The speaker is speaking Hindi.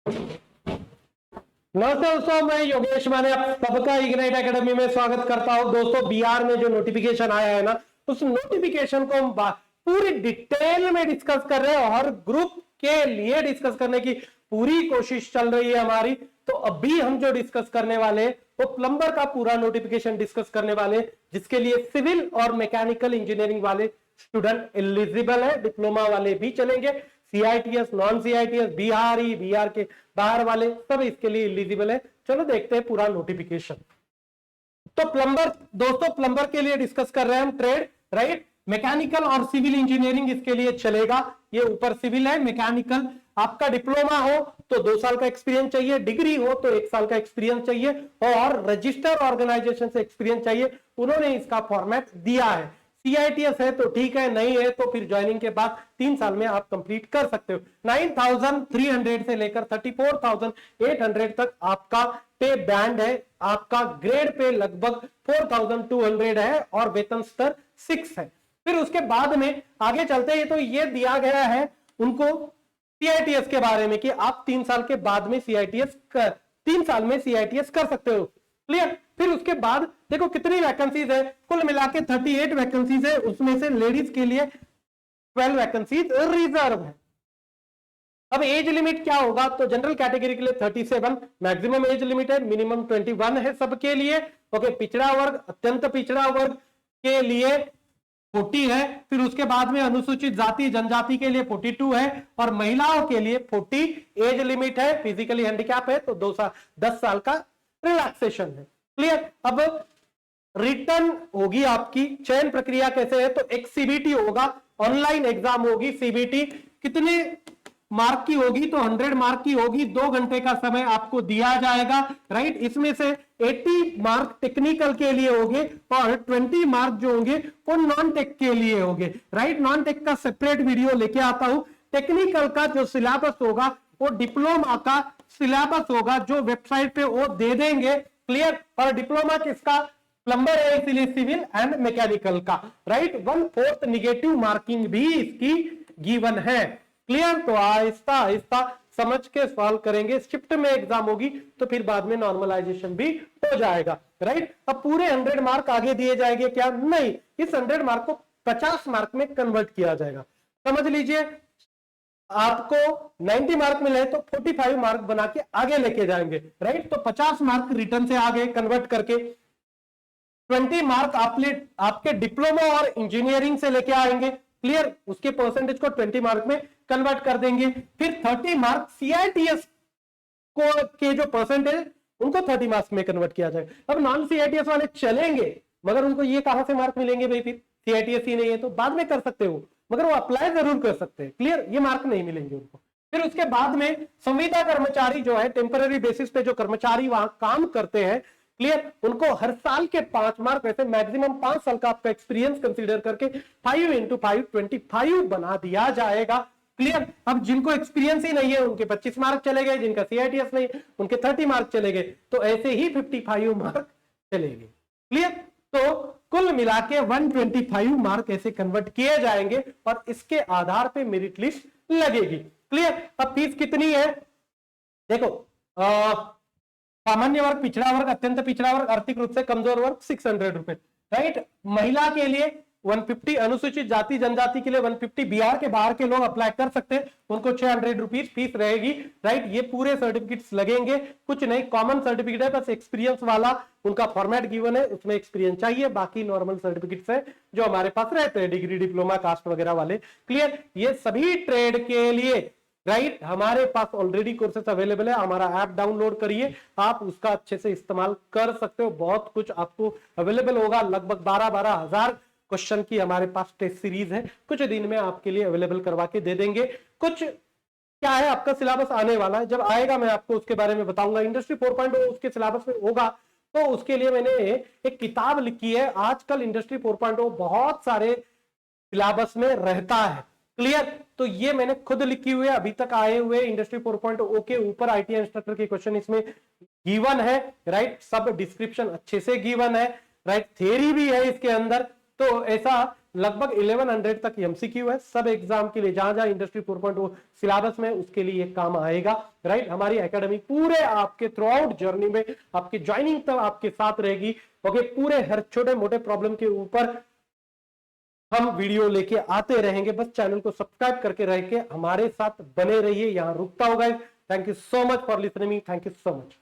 नमस्ते दोस्तों, मैं योगेश माने आप सबका इग्नाइट एकेडमी में स्वागत करता हूं। दोस्तों, बिहार में जो नोटिफिकेशन आया है ना, उस नोटिफिकेशन को हम पूरी डिटेल में डिस्कस कर रहे हैं और ग्रुप के लिए डिस्कस करने की पूरी कोशिश चल रही है हमारी। तो अभी हम जो डिस्कस करने वाले हैं वो प्लम्बर का पूरा नोटिफिकेशन डिस्कस करने वाले, जिसके लिए सिविल और मैकेनिकल इंजीनियरिंग वाले स्टूडेंट एलिजिबल है। डिप्लोमा वाले भी चलेंगे, सीआईटीएस, नॉन सीआईटीएस, बिहार के बाहर वाले सब इसके लिए एलिजिबल है। चलो देखते हैं पूरा नोटिफिकेशन। तो प्लम्बर, दोस्तों प्लम्बर के लिए डिस्कस कर रहे हैं हम ट्रेड, राइट। मैकेनिकल और सिविल इंजीनियरिंग इसके लिए चलेगा। ये ऊपर सिविल है, मैकेनिकल आपका डिप्लोमा हो तो 2 साल का एक्सपीरियंस चाहिए, डिग्री हो तो 1 साल का एक्सपीरियंस चाहिए और रजिस्टर ऑर्गेनाइजेशन से एक्सपीरियंस चाहिए। उन्होंने इसका फॉर्मेट दिया है। सीआईटीएस है तो ठीक है, नहीं है तो फिर ज्वाइनिंग के बाद 3 साल में आप कंप्लीट कर सकते हो। 9,300 से लेकर 34,800 तक आपका पे बैंड है। आपका ग्रेड पे लगभग 4,200 है और वेतन स्तर 6 है। फिर उसके बाद में आगे चलते हैं तो ये दिया गया है उनको सीआईटीएस के बारे में कि आप 3 साल के बाद में सीआईटीएस 3 साल में सीआईटीएस कर सकते हो। क्लियर। फिर उसके बाद देखो कितनी वैकेंसीज है, कुल मिला के 38 वैकेंसीज है। उसमें से लेडीज के लिए 12 वैकेंसीज रिजर्व है। अब एज लिमिट क्या होगा, तो जनरल कैटेगरी के लिए 37 मैक्सिमम एज लिमिट है, मिनिमम 21 है सबके लिए। ओके, पिछड़ा वर्ग, अत्यंत पिछड़ा वर्ग के लिए 40 है। फिर उसके बाद में अनुसूचित जाति जनजाति के लिए 42 है और महिलाओं के लिए 40 एज लिमिट है। फिजिकली हैंडीकैप है तो 10 साल का रिलैक्सेशन है। क्लियर। अब रिटर्न होगी आपकी, चयन प्रक्रिया कैसे है, तो एक सीबीटी होगा, ऑनलाइन एग्जाम होगी। सीबीटी कितने मार्क की होगी, तो 100 मार्क की होगी। 2 घंटे का समय आपको दिया जाएगा, राइट। इसमें से 80 मार्क टेक्निकल के लिए होंगे और 20 मार्क जो होंगे वो नॉन टेक के लिए होंगे, राइट। नॉन टेक का सेपरेट वीडियो लेके आता हूं। टेक्निकल का जो सिलेबस होगा वो डिप्लोमा का सिलेबस होगा, जो वेबसाइट पे वो दे देंगे। क्लियर। और डिप्लोमा किसका, प्लम्बर है, इसीलिए सिविल एंड मैकेनिकल का, राइट। 1/4 निगेटिव मार्किंग भी इसकी गिवन है। क्लियर। तो आहिस्ता आहिस्ता समझ के सॉल्व करेंगे। शिफ्ट में एग्जाम होगी तो फिर बाद में नॉर्मलाइजेशन भी हो जाएगा, राइट। अब पूरे 100 मार्क आगे दिए जाएंगे क्या, नहीं, इस 100 मार्क को 50 मार्क में कन्वर्ट किया जाएगा। समझ लीजिए, आपको 90 मार्क मिले तो 45 मार्क बना के आगे लेके जाएंगे, राइट। तो 50 मार्क रिटर्न से आगे कन्वर्ट करके 20 मार्क आपके डिप्लोमा और इंजीनियरिंग से लेके आएंगे। क्लियर। उसके परसेंटेज को 20 मार्क में कन्वर्ट कर देंगे। फिर 30 मार्क सीआईटीएस को के जो परसेंटेज उनको 30 मार्क्स में कन्वर्ट किया जाएगा। अब नॉन सीआईटीएस वाले चलेंगे, मगर उनको ये कहां से मार्क मिलेंगे भाई, फिर सीआईटीएस ही नहीं है तो बाद में कर सकते हो, मगर वो अप्लाई जरूर कर सकते हैं। क्लियर। ये मार्क नहीं मिलेंगे उनको। फिर उसके बाद में संविदा कर्मचारी जो है, टेम्पररी बेसिस पे जो कर्मचारी वहां काम करते हैं, क्लियर, उनको हर साल के 5 मार्क, वैसे मैक्सिमम 5 साल का आपका एक्सपीरियंस कंसीडर करके 5 × 5 25 बना दिया जाएगा। क्लियर। अब जिनको एक्सपीरियंस ही नहीं है उनके 25 मार्क चले गए, जिनका सीआईटीएस नहीं उनके 30 मार्क चले गए, तो ऐसे ही 55 मार्क चलेंगे। क्लियर। तो कुल मिला के 125 मार्क ऐसे कन्वर्ट किए जाएंगे और इसके आधार पे मेरिट लिस्ट लगेगी। क्लियर। अब फीस कितनी है, देखो, सामान्य वर्ग, पिछड़ा वर्ग, अत्यंत पिछड़ा वर्ग, आर्थिक रूप से कमजोर वर्ग 600 रुपए, राइट। महिला के लिए 150, अनुसूचित जाति जनजाति के लिए 150, बिहार के बाहर के लोग अप्लाई कर सकते हैं, उनको 600 रुपीज फीस रहेगी, राइट। ये पूरे सर्टिफिकेट्स लगेंगे, कुछ नहीं, कॉमन सर्टिफिकेट है, बस एक्सपीरियंस वाला उनका फॉर्मेट गिवन है, उसमें एक्सपीरियंस चाहिए, बाकी नॉर्मल सर्टिफिकेट्स है जो हमारे पास रहते हैं, डिग्री, डिप्लोमा, कास्ट वगैरह वाले। क्लियर। ये सभी ट्रेड के लिए, राइट, हमारे पास ऑलरेडी कोर्सेस अवेलेबल है। हमारा ऐप डाउनलोड करिए, आप उसका अच्छे से इस्तेमाल कर सकते हो। बहुत कुछ आपको अवेलेबल होगा, लगभग 12 हजार क्वेश्चन की हमारे पास टेस्ट सीरीज है, कुछ दिन में आपके लिए अवेलेबल करवा के दे देंगे। कुछ क्या है, आपका सिलेबस आने वाला है, जब आएगा मैं आपको उसके बारे में बताऊंगा। इंडस्ट्री 4.0 उसके सिलेबस में होगा, तो उसके लिए मैंने एक किताब लिखी है। आजकल इंडस्ट्री 4.0 बहुत सारे सिलेबस में रहता है। क्लियर। तो ये मैंने खुद लिखी हुई है, अभी तक आए हुए इंडस्ट्री 4.0 के ऊपर आईटीआई इंस्ट्रक्टर के क्वेश्चन इसमें गिवन है, राइट। सब डिस्क्रिप्शन अच्छे से गिवन है, राइट। थ्योरी भी है इसके अंदर, तो ऐसा लगभग 1100 तक एमसीक्यू है सब एग्जाम के लिए, जहां जहां इंडस्ट्री 4.0 सिलेबस में उसके लिए काम आएगा, राइट। हमारी एकेडमी पूरे आपके थ्रू आउट जर्नी में आपकी ज्वाइनिंग तक आपके साथ रहेगी। ओके, पूरे हर छोटे मोटे प्रॉब्लम के ऊपर हम वीडियो लेके आते रहेंगे। बस चैनल को सब्सक्राइब करके रह के हमारे साथ बने रहिए। यहां रुकता होगा। Thank you so much for listening, thank you so much.